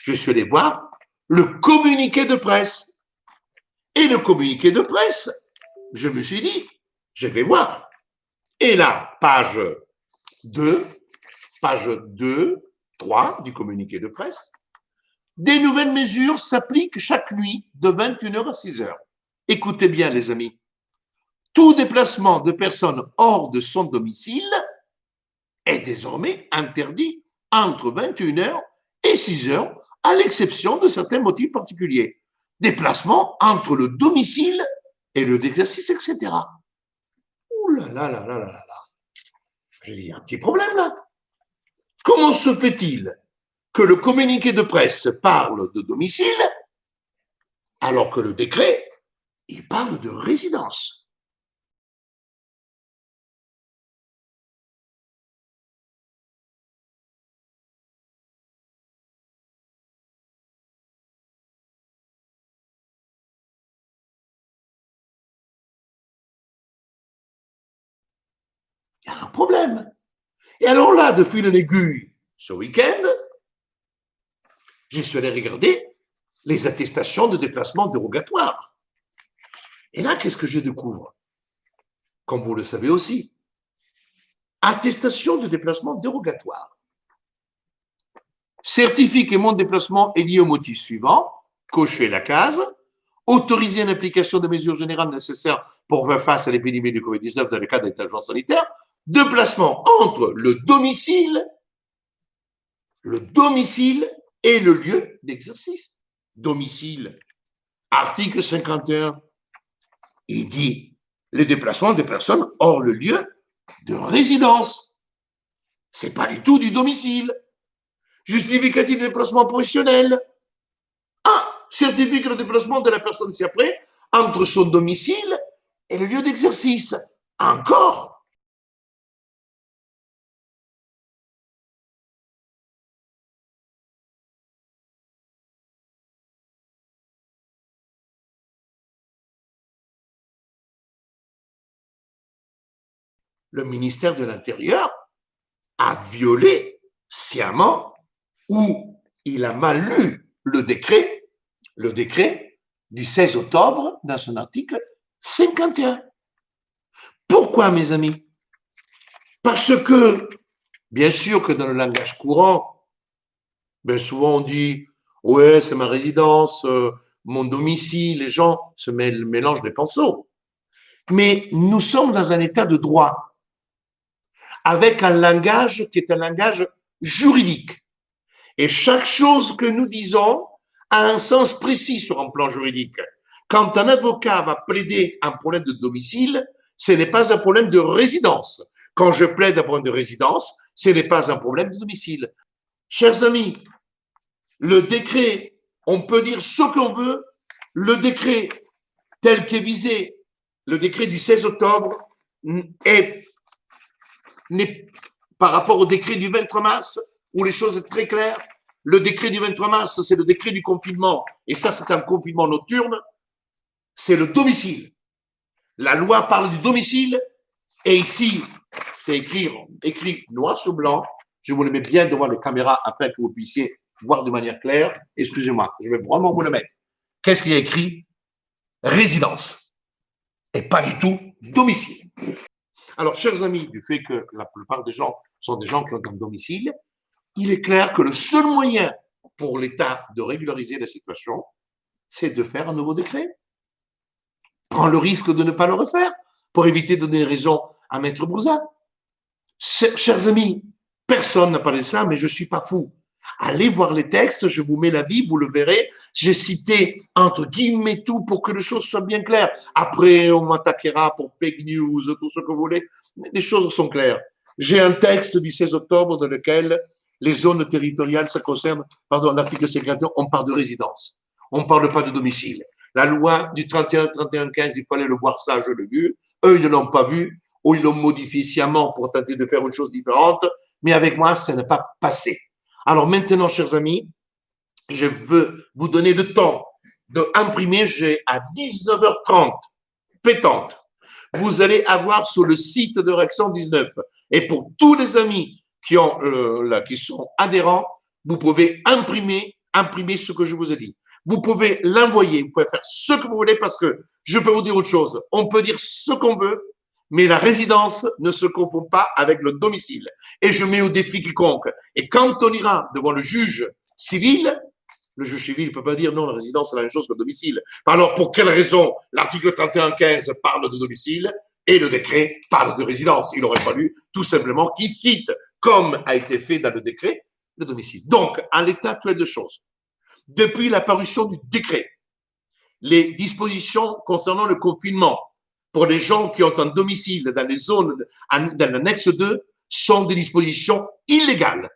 je suis allé voir le communiqué de presse. Et le communiqué de presse, je me suis dit, je vais voir. Et là, page 2, 3 du communiqué de presse, des nouvelles mesures s'appliquent chaque nuit de 21h à 6h. Écoutez bien, les amis. Tout déplacement de personnes hors de son domicile est désormais interdit entre 21h et 6h, à l'exception de certains motifs particuliers. Déplacement entre le domicile et le lieu d'exercice, etc. Ouh là là là là là là. Il y a un petit problème là. Comment se fait-il que le communiqué de presse parle de domicile alors que le décret, il parle de résidence? Il y a un problème. Et alors là, de fil en aiguille, ce week-end, je suis allé regarder les attestations de déplacement dérogatoire. Et là, qu'est-ce que je découvre? Comme vous le savez aussi, attestation de déplacement dérogatoire. Certifie que mon déplacement est lié au motif suivant, cochez la case, autoriser une application des mesures générales nécessaires pour faire face à l'épidémie du Covid-19 dans le cadre d'état d'urgence sanitaire, déplacement entre le domicile et le lieu d'exercice. Domicile, article 51, il dit les déplacements des personnes hors le lieu de résidence. C'est pas du tout du domicile. Justificatif de déplacement professionnel. Ah, certifie que le déplacement de la personne ci-après entre son domicile et le lieu d'exercice. Encore. Le ministère de l'Intérieur a violé sciemment ou il a mal lu le décret du 16 octobre dans son article 51. Pourquoi, mes amis? Parce que, bien sûr que dans le langage courant, bien souvent on dit « ouais, c'est ma résidence, mon domicile », les gens se mélangent les pinceaux. Mais nous sommes dans un état de droit, avec un langage qui est un langage juridique. Et chaque chose que nous disons a un sens précis sur un plan juridique. Quand un avocat va plaider un problème de domicile, ce n'est pas un problème de résidence. Quand je plaide un problème de résidence, ce n'est pas un problème de domicile. Chers amis, le décret, on peut dire ce qu'on veut, le décret tel qu'est visé, le décret du 16 octobre, est par rapport au décret du 23 mars, où les choses sont très claires. Le décret du 23 mars, c'est le décret du confinement, et ça, c'est un confinement nocturne, c'est le domicile. La loi parle du domicile, et ici, c'est écrit noir sur blanc. Je vous le mets bien devant les caméras afin que vous puissiez voir de manière claire. Excusez-moi, je vais vraiment vous le mettre. Qu'est-ce qu'il y a écrit? Résidence, et pas du tout domicile. Alors, chers amis, du fait que la plupart des gens sont des gens qui ont un domicile, il est clair que le seul moyen pour l'État de régulariser la situation, c'est de faire un nouveau décret. Prends le risque de ne pas le refaire pour éviter de donner raison à Maître Broussard. Chers amis, personne n'a parlé de ça, mais je ne suis pas fou. Allez voir les textes, je vous mets l'avis, vous le verrez. J'ai cité entre guillemets tout pour que les choses soient bien claires. Après, on m'attaquera pour fake news, tout ce que vous voulez. Les choses sont claires. J'ai un texte du 16 octobre dans lequel les zones territoriales, ça concerne, pardon, l'article 51, on parle de résidence. On ne parle pas de domicile. La loi du 31-31-15, il fallait le voir ça, je l'ai vu. Eux, ils ne l'ont pas vu, ou ils l'ont modifié sciemment pour tenter de faire une chose différente. Mais avec moi, ça n'est pas passé. Alors maintenant, chers amis, je veux vous donner le temps d'imprimer. J'ai à 19h30, pétante. Vous allez avoir sur le site de Réaction 19. Et pour tous les amis qui sont adhérents, vous pouvez imprimer imprimer ce que je vous ai dit. Vous pouvez l'envoyer, vous pouvez faire ce que vous voulez parce que je peux vous dire autre chose. On peut dire ce qu'on veut, mais la résidence ne se confond pas avec le domicile. Et je mets au défi quiconque. Et quand on ira devant le juge civil ne peut pas dire non, la résidence c'est la même chose que le domicile. Alors pour quelle raison l'article 31.15 parle de domicile et le décret parle de résidence? Il aurait fallu tout simplement qu'il cite, comme a été fait dans le décret, le domicile. Donc, en l'état actuel de choses, depuis la parution du décret, les dispositions concernant le confinement pour les gens qui ont un domicile dans les zones, dans l'annexe 2, sont des dispositions illégales.